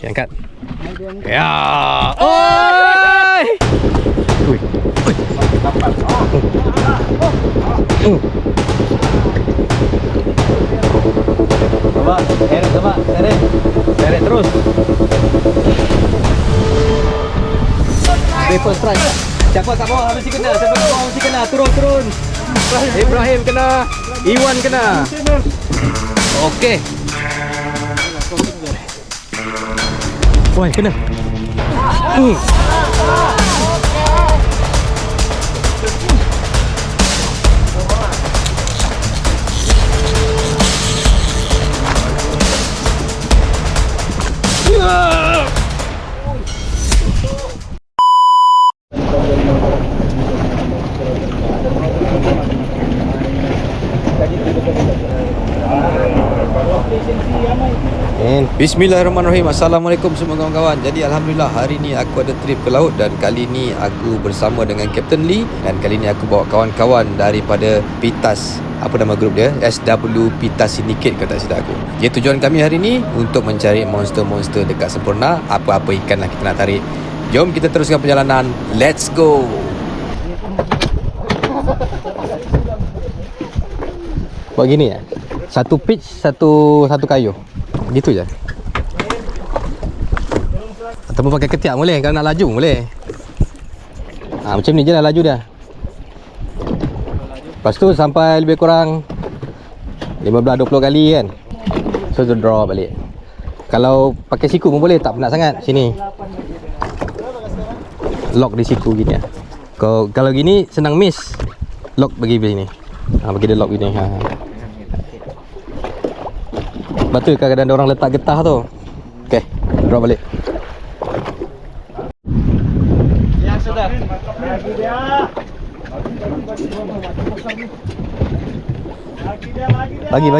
Okay, angkat. Ya. Oi! Ui. Ui. Coba, seret coba, seret. Seret terus. Paper strike. Siapa kat bawah mesti kena. Siapa kat bawah mesti kena. Turun. Ibrahim kena. Iwan kena. Okey. Woi, kena. Bismillahirrahmanirrahim. Assalamualaikum semua kawan-kawan. Jadi Alhamdulillah hari ni aku ada trip ke laut. Dan kali ni aku bersama dengan Captain Lee. Dan kali ni aku bawa kawan-kawan daripada Pitas. Apa nama grup dia? SW Pitas Syndicate kalau tak silap aku. Jadi tujuan kami hari ni untuk mencari monster-monster dekat Semporna. Apa-apa ikan lah kita nak tarik. Jom kita teruskan perjalanan. Let's go. Buat gini ya. Satu pitch, satu kayu. Gitu je. Ataupun pakai ketiak boleh. Kalau nak laju boleh. Macam ni je lah laju dia. Lepas tu sampai lebih kurang 15-20 kali kan. So tu draw balik. Kalau pakai siku pun boleh. Tak penat sangat. Sini lock di siku gini lah. Kalau gini senang miss. Lock bagi sini. Bagi dia lock gini. Lepas tu kadang-kadang ada orang letak getah tu. Okay, draw balik. Ya sudah. Bagi.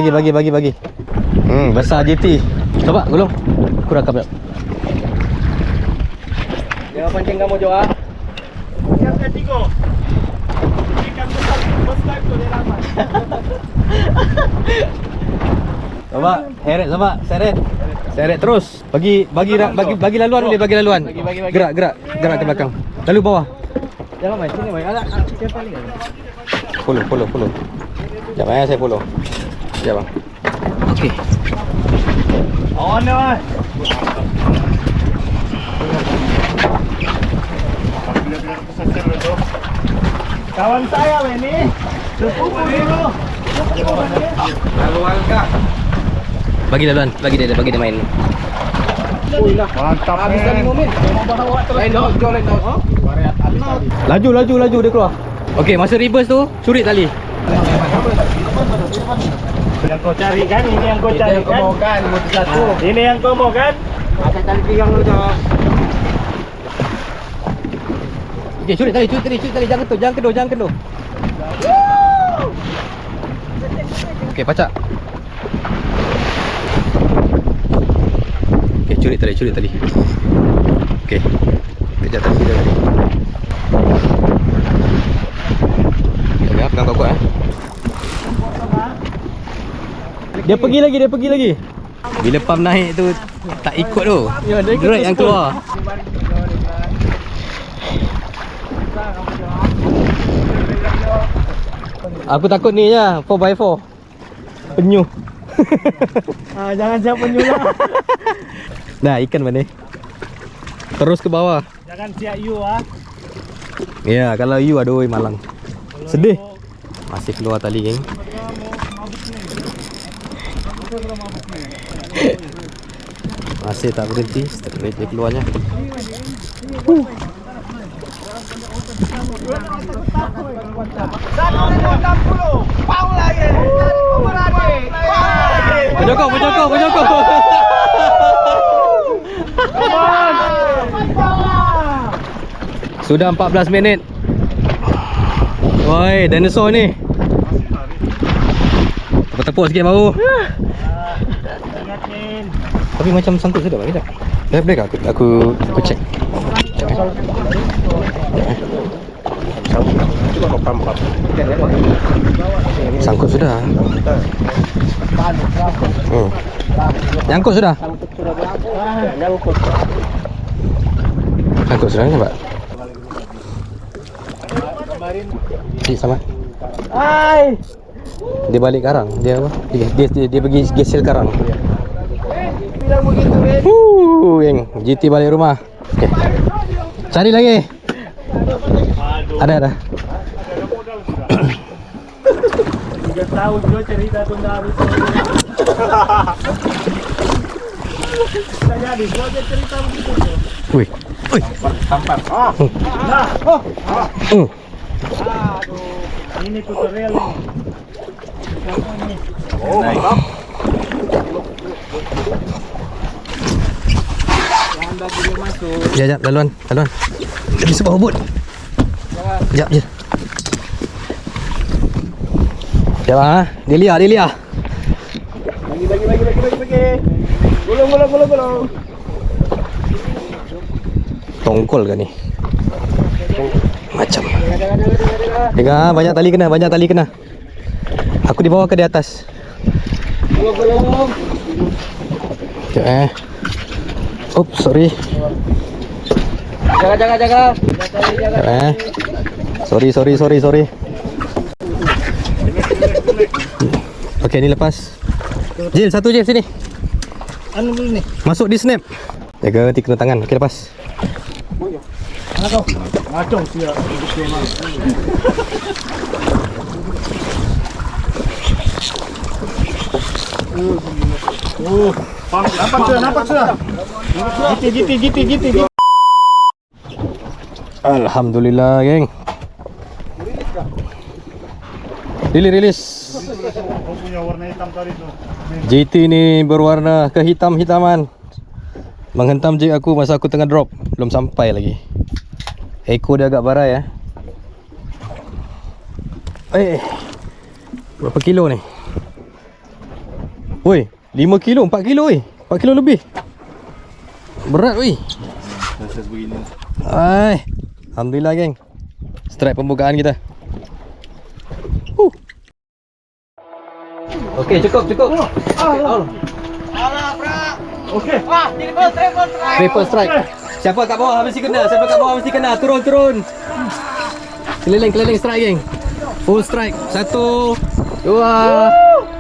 Besar JT. Coba gulung. Aku rakam jap. Jangan pancing kamu Jo ah. Yang ketiga. Ikan besar tu dia ramai. Coba, seret. Seret terus. Bagi laluan boleh, bagi laluan. Gerak ke belakang. Lalu bawah. Jangan main sini, main. Ada siapa ni? Follow. Jangan saya follow. Sekejap bang. Okey. On dah. Kawan saya ini. Sepupu dulu. Laluan kah? Bagi laluan, bagi dia main. Mantap. Habis dah 5 minit. Memang bawa terus. Lain daun. Laju dia keluar. Okey, masa reverse tu surit tali. Yang kau cari kan, ini yang kau cari kan. Ini yang kau mau kan? Ada tali pinggang dulu tu. Okey, surit tali. Jangan kedua. Okey, pacak. Okey, curi tali. Okey. Kejap tali dia tadi. Okey, pegang kuat. Dia pergi lagi. Bila pam naik tu tak ikut tu. Drag yang keluar. Aku takut ni je 4x4 penyu. Jangan siap penyu lah. Dah ikan mana? Terus ke bawah. Jangan siap you ah. Ya, kalau you aduh malang. Sedih. Masih keluar tali geng. Masih tak berhenti. Straight dia keluarnya. 160 pound lagi. Berjokok. Sudah 14 minit. Woi, dinosaur ni. Tepuk-tepuk sikit baru. Tapi macam sangkut sedap lagi dah. Boleh aku check. Sangkut sudah. Nyangkut sudah. Sangkut sudah Pak. Sama. Dia balik karang. Dia apa? Dia pergi gesel karang. Yang GT balik rumah. Okay. Cari lagi. Ada. 3 tahun juga cerita tunda habis. Saya di gua cerita begitu. Wih. Tampar. Nah. Aduh. Ini tutorial nih. Naik. Anda boleh masuk. Ya, laluan. Di sebuah hubud. Jap je. Ya bang, dia liar. Bagi. Gulung. Tongkol kan ni? Macam. Dengar, banyak tali kena. Aku di bawah ke di atas. Gulung. Sekejap Oops, sorry. Jaga. Sorry. Okey, ni lepas. Jil, satu je sini. Anu dulu nih. Masuk di snap. Jaga nanti kena tangan. Okey, lepas. Mana kau? Macong siap. Nampak sudah. GT. Alhamdulillah, geng. Rilis. Punya warna hitam tadi tu. GT ni berwarna kehitam-hitaman. Menghentam jig aku masa aku tengah drop. Belum sampai lagi. Ekor dia agak barai ya. Berapa kilo ni? Woi, 5 kilo, 4 kilo weh. 4 kilo lebih. Berat weh. Proses begini. Alhamdulillah geng. Strike pembukaan kita. Okey, cukup. Okey. Triple strike. Siapa kat bawah mesti kena. Turun. Keliling strike geng. Full strike. 1 2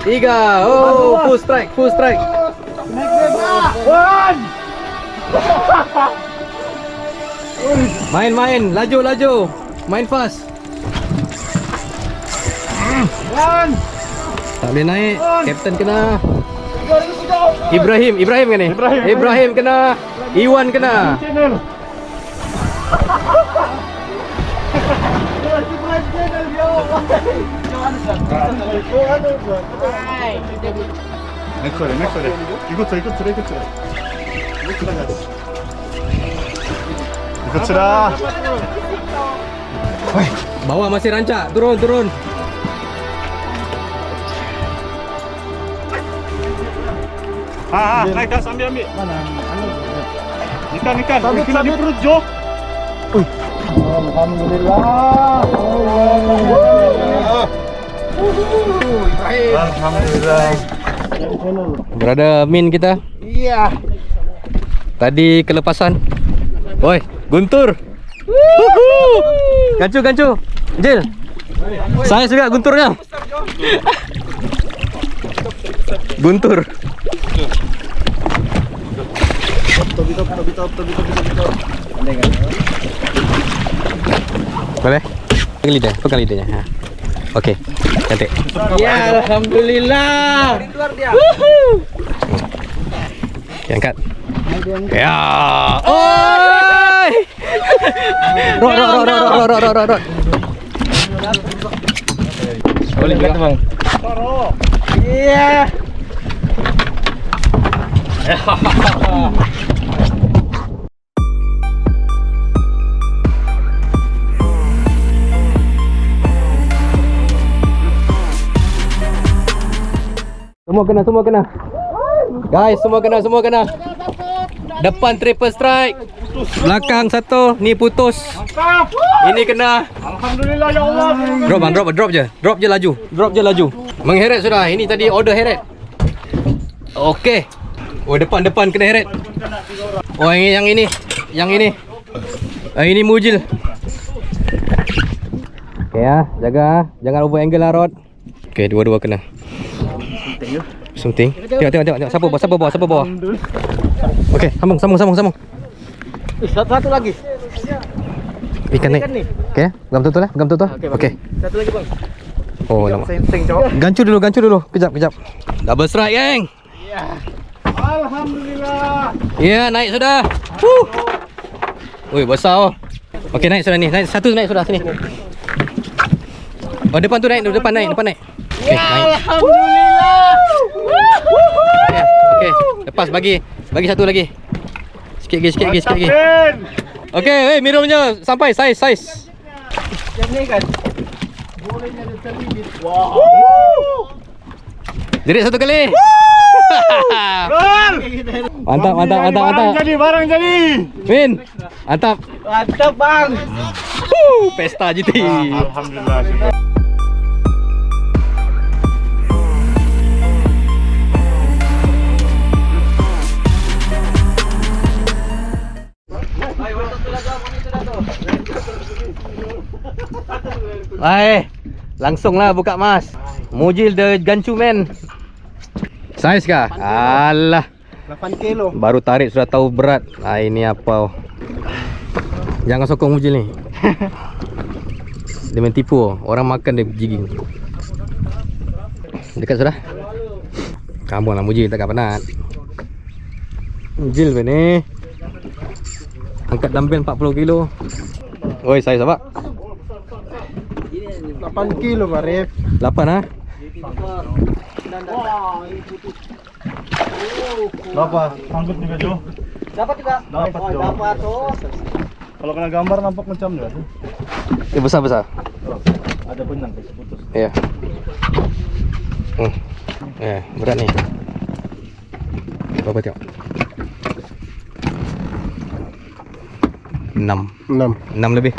3. Oh, full strike. Main, laju. Main fast. Tak boleh naik. Kapten kena. Ibrahim kan ni? Ibrahim kena. Iwan kena. Next one. Ikut sudah. Bawah masih rancak. Turun. Naik dah sambil ambil. Mana? Ikan. Kena di perut Jo. Alhamdulillah. Alhamdulillah. Berada min kita. Iya. Tadi kelepasan. Oi, guntur. Gancu. Jil. Saya juga gunturnya. Guntur. Top. Boleh? Pegang lidahnya. Ha. Okey. Cantik. Ya, alhamdulillah. Okay, angkat. Ya. Oi! Rot. Boleh kata bang. Iya. Semua kena. Guys, semua kena. Depan triple strike. putus. Belakang satu, ni putus. Mantap. Ini kena. Alhamdulillah ya Allah. Drop bang, drop je. Drop je laju. Drop je laju. Mengheret sudah. Ini tadi order heret. Okey. Oh, depan kena heret. Oh, yang ini. Yang ini mujil. Okey ya, jaga. Jangan over angle lah Rod. Okey, dua-dua kena. Sunting. Tengok. Siapa bawa? Okey, sambung. Satu lagi. Ikan naik. Okey, pegang betul-betul. Pegang betul-betul. Okey. Satu lagi bang. Oh, lama. Senting cok. Gancu dulu. Kejap. Double strike, geng. Ya. Alhamdulillah. Ya, naik sudah. Oi, besar oh. Okey, naik sudah ni. Naik sudah sini. Oh, depan tu naik. Depan naik. Okey, naik. Alhamdulillah. Okey. Lepas bagi satu lagi. Sikit lagi. Okey, minumnya sampai saiz. Yang ni kan. Bolehnya dia terlibit. Wow. Jerit satu kali. Mantap. Barang jadi. Win. Mantap. Mantap bang. Pesta GT. Alhamdulillah. Hai, langsunglah buka mas. Mujil the gancu man. Saiz kah? Alah, 8 kilo. baru tarik sudah tahu berat. Ini apa? Jangan sokong Mujil ni. Dia main tipu. Orang makan dia jigging. Dekat sudah. Kamu lah Mujil, takkan penat. Mujil ni. Angkat dumbbell 40 kilo. Oi, saiz apa? 8 kilo Marif. 8 ha? Berapa? Sangkut juga Jo. Dapat juga. Dapat, Oh, Jo. dapat tuh. Kalau kena gambar nampak macam dia. Besar. Ada benang putus. Ya. Berat ni. Berapa tengok? 6 lebih.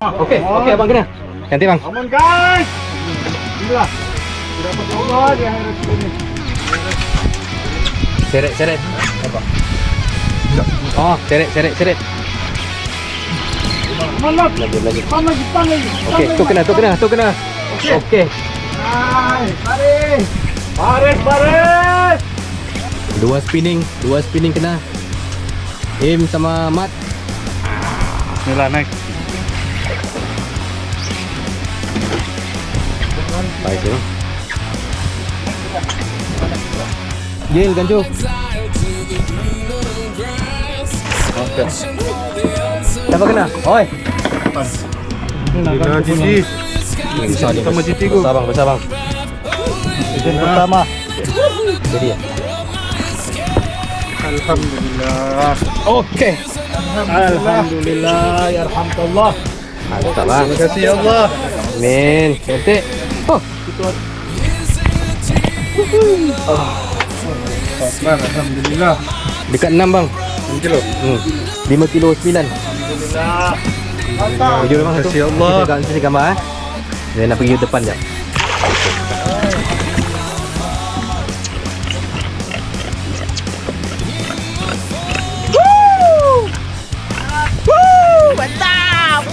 Okey, abang kena. Ganti bang. Aman guys. Gila. Tidak berubah dia hari ini. Seret. Apa? Oh, seret. Mantap. Lagi. Pan lagi. Okey, tu kena. Okey. Baris. Dua spinning kena. Aim sama mat. Inilah naik. Baik tu. Gil gancu. Okey. Siapa kena? Oi. Nah, Cici. Besar ni. Sama Cici ku. Besar bang. Itu pertama. Jadi ya. Alhamdulillah. Okey. Alhamdulillah ya rahmatullah. Mantap bang. Terima kasih ya Allah. Amin. Cantik. Oh. Alhamdulillah. Dekat 6 bang. 6 kilo. 5 kilo 9. Alhamdulillah. Mantap. Video memang satu. Terima kasih Allah. Kita kasih gambar Dia nak pergi ke depan jap. Mantap.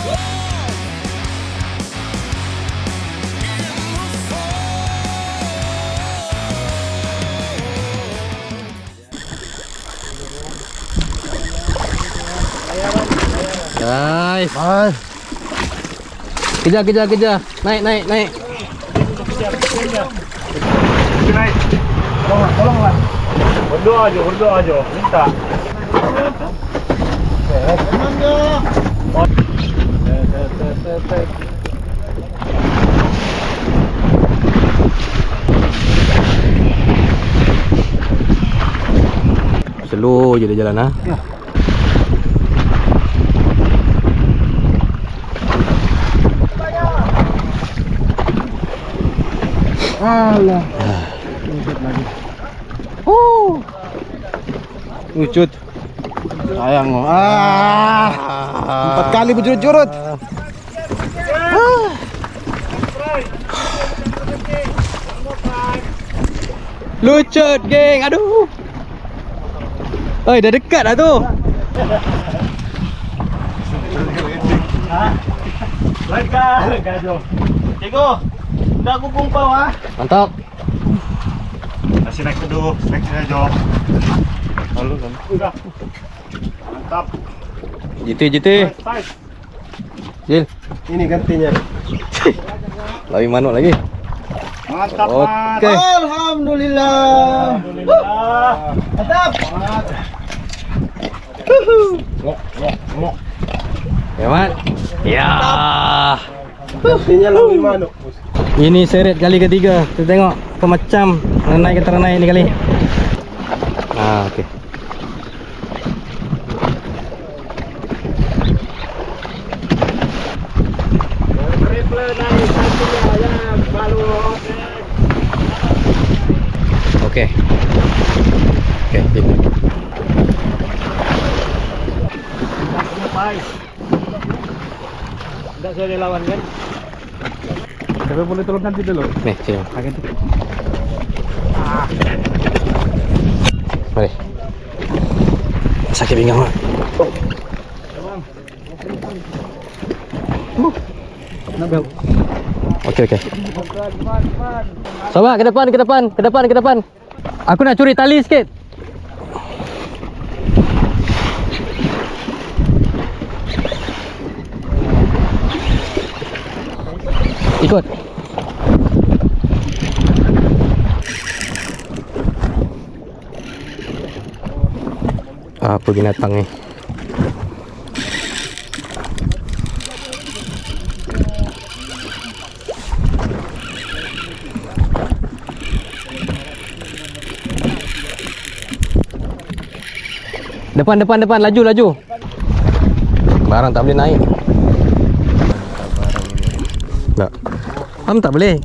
Nice. Kejar. Naik. Naik. Tolonglah. Berdoa aja. Minta. Slow je dia jalan ha. Alah. Lucut. Sayang lo. 4 kali berjurut-jurut. Lucut, geng. Aduh. Oi, dah dekat dah tu. Lega jom. Cikgu, dah aku kumpau Mantap. Masih naik dulu, naik jom. Lalu kan. Udah. Mantap. JT. Size. Jil. Ini gantinya. Lagi manuk lagi. Mantap, Okey. Alhamdulillah. Alhamdulillah. Mantap. Mok. Ya, Mat. Ya. Gantinya lagi manuk. Ini seret kali ketiga. Kita tengok apa macam naik ke terenai ni kali. Okey. Okey. Okey, ini. Tidak saya lawan kan? Tapi boleh tolong ganti dulu. Nih, sini. Ganti. Mari. Sakit pinggang, Mak. Okey. Sabar, ke depan. Aku nak curi tali sikit. Ikut. Apa binatang ni? Depan, laju. Barang tak boleh naik. Tak. Tak boleh.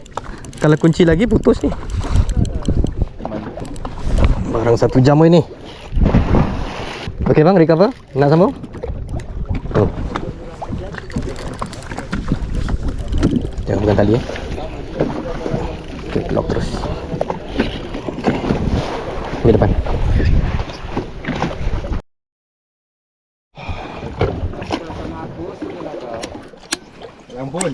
Kalau kunci lagi putus ni. Barang 1 jam ni. Okey bang, recover. Nak sambung? Jangan pegang tali Okey, lock terus. Okey. Di depan. Ampun.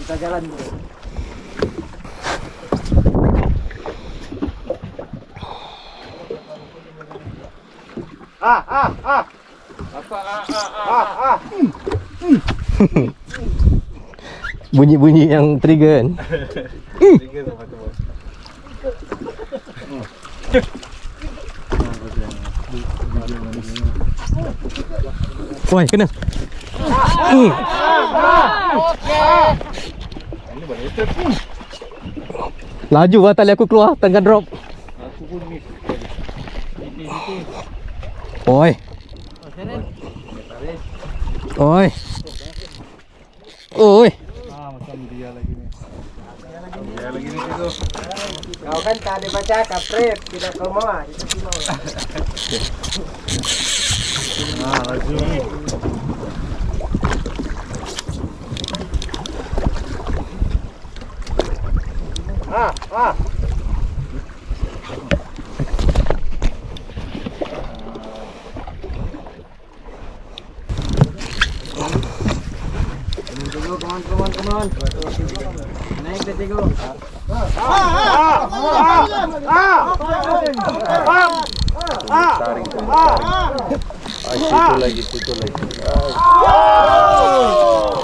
Kita jalan dulu. Bunyi-bunyi yang trigger kan. Woi, kena. Laju lah tali aku keluar tengah drop. Oi. Macam dia lagi ni. Kau kan tak ada baca kapret, tidak kau mau, itu mau. Laju. Come on. Naik deh, Cikgu. Situ lagi.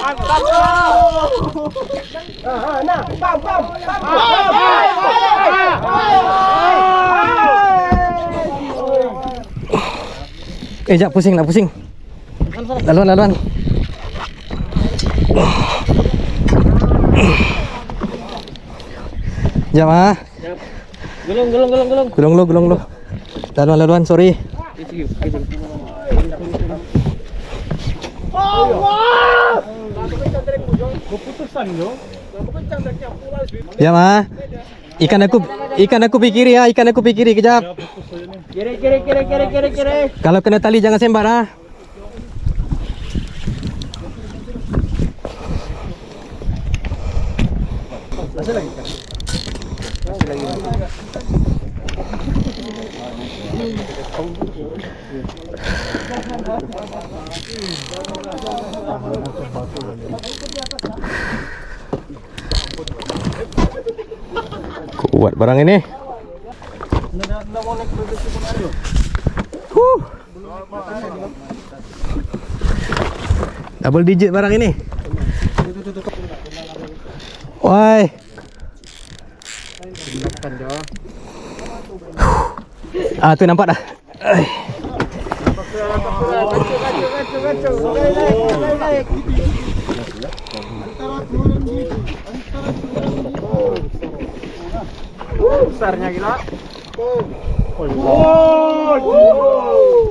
Mantap. Nah, bam. Jap, nak pusing. Laluan. Jap Gulung lu. Laluan, sorry. Keputusan yo. Ya mah. Ikan aku pikiri ya, ikan aku pikiri kejap. Kiri. Kalau kena tali jangan sembar ah. Kuat barang ini. Double digit barang ini. Woi. Ah tu nampak dah. Besarnya gila.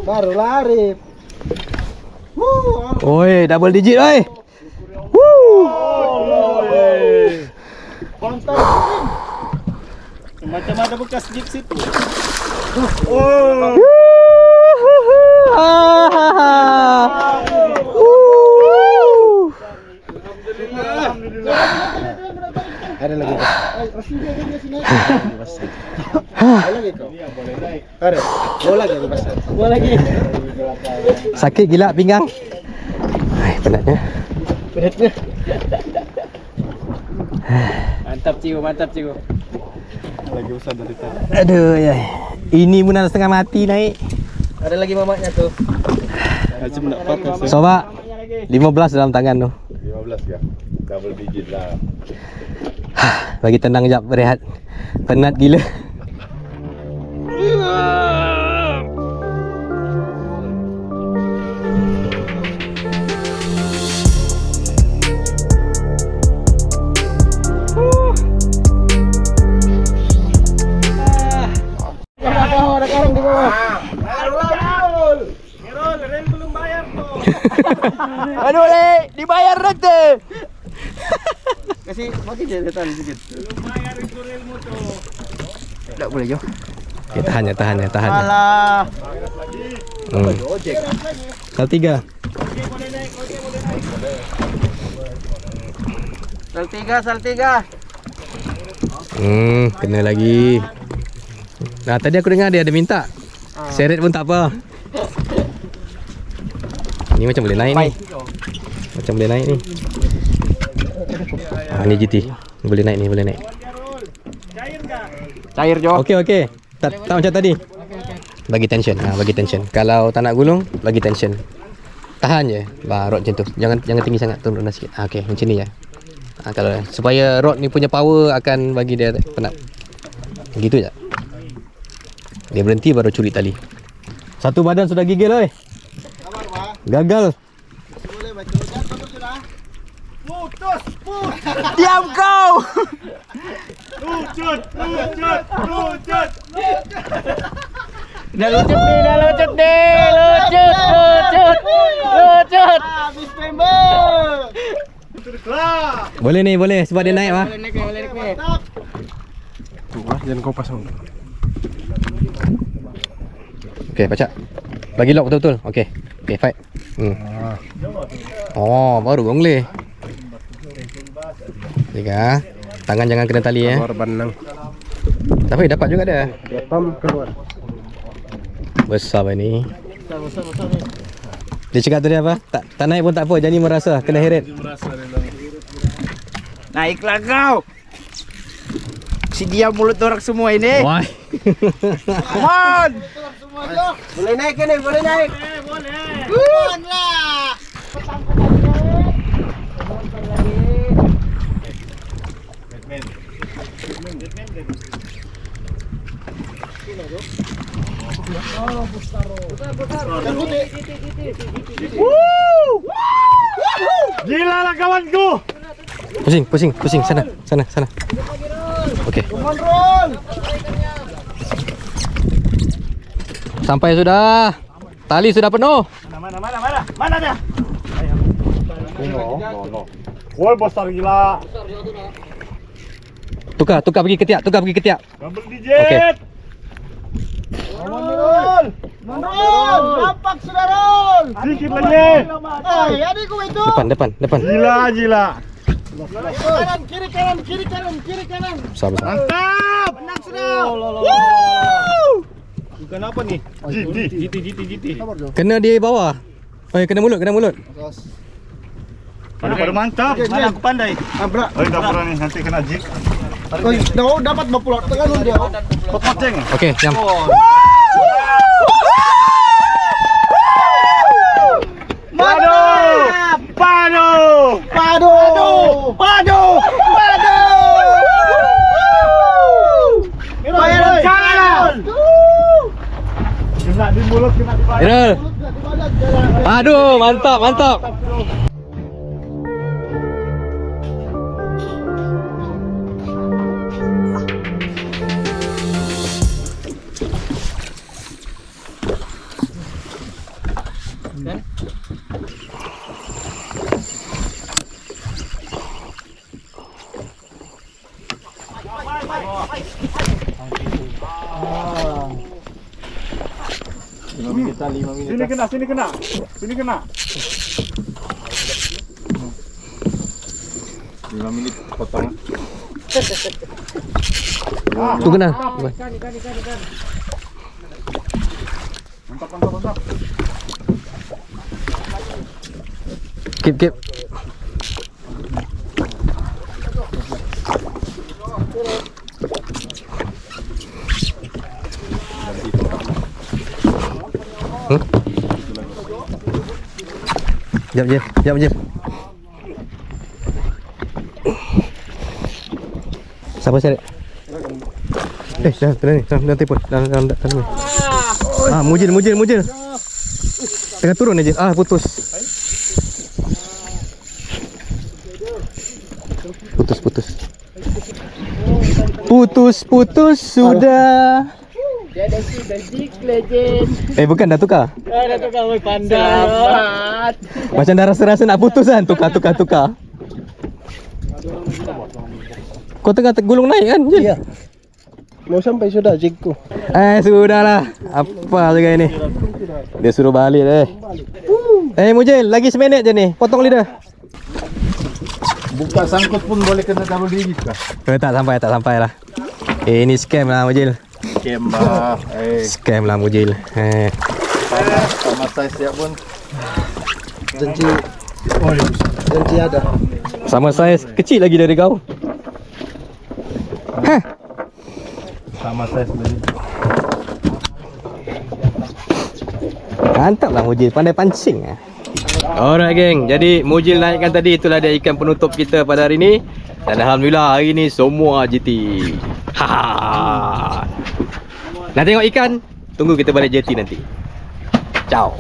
Baru lari. Oi, double digit oi. Mantap. Macam ada bekas jeep situ. Ada lagi. Ada lagi kau. Ada. Bola lagi pasal. Bola lagi. Sakit gila pinggang. Ai, penatnya. Mantap cikgu. Lagi besar dari tadi. Aduh ya. Ini pun dah setengah mati naik. Ada lagi mamaknya tuh. Macam nak pakai. Sobat 15 dalam tangan tu. 15 ya. Double digit lah. Bagi tenang jap, berehat. Penat gila. Ada karung di bawah. Rel belum bayar tuh. Aduh le, dibayar nanti. Kasih makin jatuh sedikit. Belum bayar itu relmu tuh. Tak boleh jo. Okay, tahan. Alah. Sal 3. Sal tiga. Kena lagi. Nah, tadi aku dengar dia ada minta. Seret pun tak apa. Ni macam boleh naik ni. Ni GT. Boleh naik. Cair enggak? Cair jo. Okey. Tak macam tadi. Bagi tension. Bagi tension. Kalau tak nak gulung, bagi tension. Tahan je. Rod macam tu. Jangan tinggi sangat, turun sikit. Okey, macam ni je. Kalau supaya rod ni punya power akan bagi dia penat. Gitu je. Dia berhenti baru curi tali. Satu badan sudah gigil oi. Gagal. Putus. Diam kau. Lucut. Dah lucut nih. Lucut. Habis pember. Boleh ni, boleh sebab dia naik Boleh naik nih. Tuh, jangan kau pasang. Okey, pacak. Bagi lock betul-betul. Okey, fight. Oh, baru boleh. Tiga. Tangan jangan kena tali ya. Korban nang. Tapi dapat juga dia. Pam keluar. Besar ini. Dia cakap tadi apa? Tak naik pun tak apa, jadi merasa kena heret. Naiklah kau. Si dia mulut orang semua ini. Wah. Come on. Boleh naik ni, boleh naik. Boleh. Come on lah. Gila lah kawanku. Pusing sana. Okey. Sampai sudah. Tali sudah penuh. Mana dia? No. Woi, besar gila. Tukar pergi ketiak, Double digit. Okey. Rol! Nampak sudah Rol! Sedikit lagi. Adikku itu! Depan. Gila. Kiri kanan! Sabar. Mantap. Menang sudah! Bukan apa nih? GT. Kena di bawah. Kena mulut. Pada mantap. Mana aku pandai. Abrak! Oh, tak pernah nih, nanti kena jig. Kau dapat berpulau tekan dia. Potong. Okey, jam. Padu! Bayar jalan! Kena di mulut, kena di badan. Irul. Aduh, mantap. Sini kena. 5 menit potong. Tu kena. Mantap. Keep. Jap. Siapa cari? Jangan telefon. Dalam. Mujil. Tengah turun aja. Putus. Putus sudah. Dia ada Basic Legend. Bukan dah tukar. Dah tukar woi pandai. Macam dah rasa nak putus kan. Tukar. Kau tengah gulung naik kan? Iya. Mau sampai sudah jigku. Sudahlah. Apa juga ini? Dia suruh balik deh. Mujil, lagi seminit je ni. Potong lidah. Buka sangkut pun boleh kena double digit kah? Tak sampai lah. Ini scam lah Mujil. Scam lah Mujil. Sama size dia pun. Janji ada. Sama saiz kecil lagi dari kau. Sama size tadi. Mantap lah Mujil, pandai pancing. Alright geng, jadi Mujil naikkan tadi, itulah dia ikan penutup kita pada hari ni. Dan alhamdulillah hari ni semua JT. Nak tengok ikan? Tunggu kita balik JT nanti. Ciao.